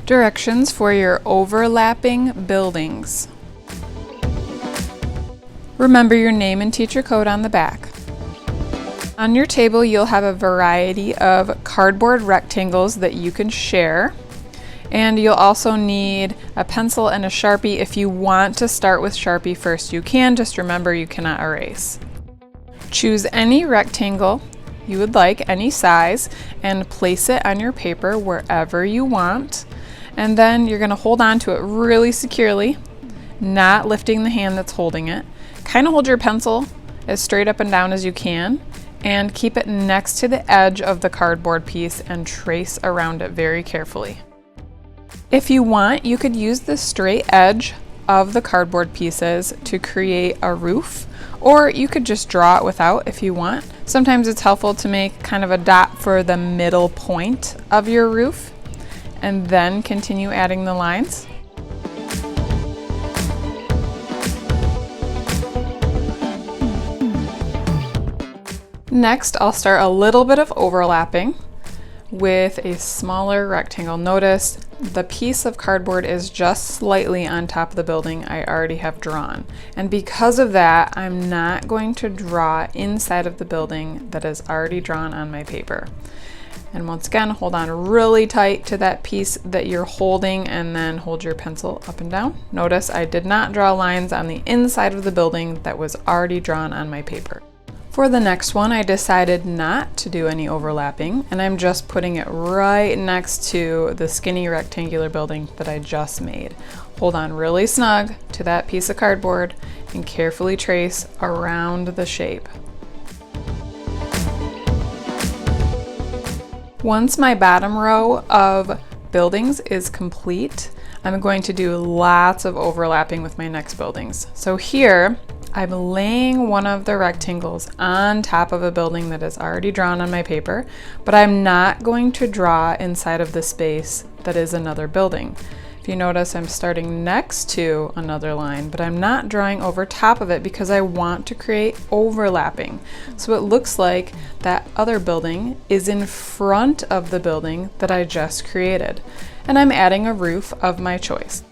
Directions for your overlapping buildings. Remember your name and teacher code on the back. On your table, you'll have a variety of cardboard rectangles that you can share. And you'll also need a pencil and a Sharpie. If you want to start with Sharpie first, you can. Just remember you cannot erase. Choose any rectangle you would like, any size, and place it on your paper wherever you want. And then you're going to hold on to it really securely, not lifting the hand that's holding it. Kind of hold your pencil as straight up and down as you can, and keep it next to the edge of the cardboard piece and trace around it very carefully. If you want, you could use the straight edge of the cardboard pieces to create a roof, or you could just draw it without if you want. Sometimes it's helpful to make kind of a dot for the middle point of your roof and then continue adding the lines. Next, I'll start a little bit of overlapping with a smaller rectangle. Notice the piece of cardboard is just slightly on top of the building I already have drawn. And because of that, I'm not going to draw inside of the building that is already drawn on my paper. And once again, hold on really tight to that piece that you're holding and then hold your pencil up and down. Notice I did not draw lines on the inside of the building that was already drawn on my paper. For the next one, I decided not to do any overlapping, and I'm just putting it right next to the skinny rectangular building that I just made. Hold on really snug to that piece of cardboard and carefully trace around the shape. Once my bottom row of buildings is complete, I'm going to do lots of overlapping with my next buildings. So here, I'm laying one of the rectangles on top of a building that is already drawn on my paper, but I'm not going to draw inside of the space that is another building. If you notice, I'm starting next to another line, but I'm not drawing over top of it because I want to create overlapping. So it looks like that other building is in front of the building that I just created, and I'm adding a roof of my choice.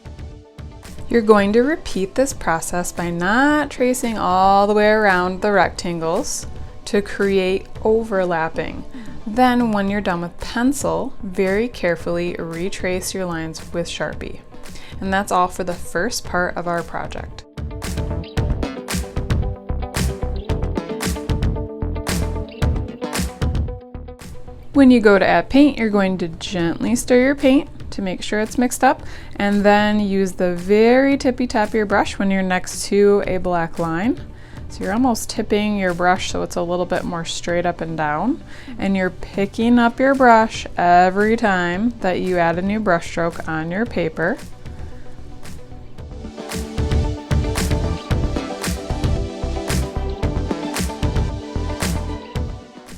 You're going to repeat this process by not tracing all the way around the rectangles to create overlapping. Then when you're done with pencil, very carefully retrace your lines with Sharpie. And that's all for the first part of our project. When you go to add paint, you're going to gently stir your paint to make sure it's mixed up, and then use the very tippy top of your brush when you're next to a black line. So you're almost tipping your brush so it's a little bit more straight up and down, and you're picking up your brush every time that you add a new brush stroke on your paper.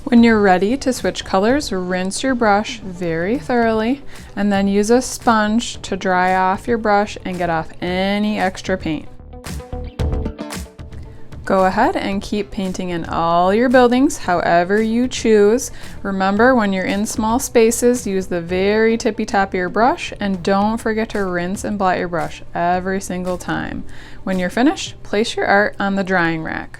When you're ready to switch colors, rinse your brush very thoroughly and then use a sponge to dry off your brush and get off any extra paint. Go ahead and keep painting in all your buildings however you choose. Remember, when you're in small spaces, use the very tippy top of your brush, and don't forget to rinse and blot your brush every single time. When you're finished, place your art on the drying rack.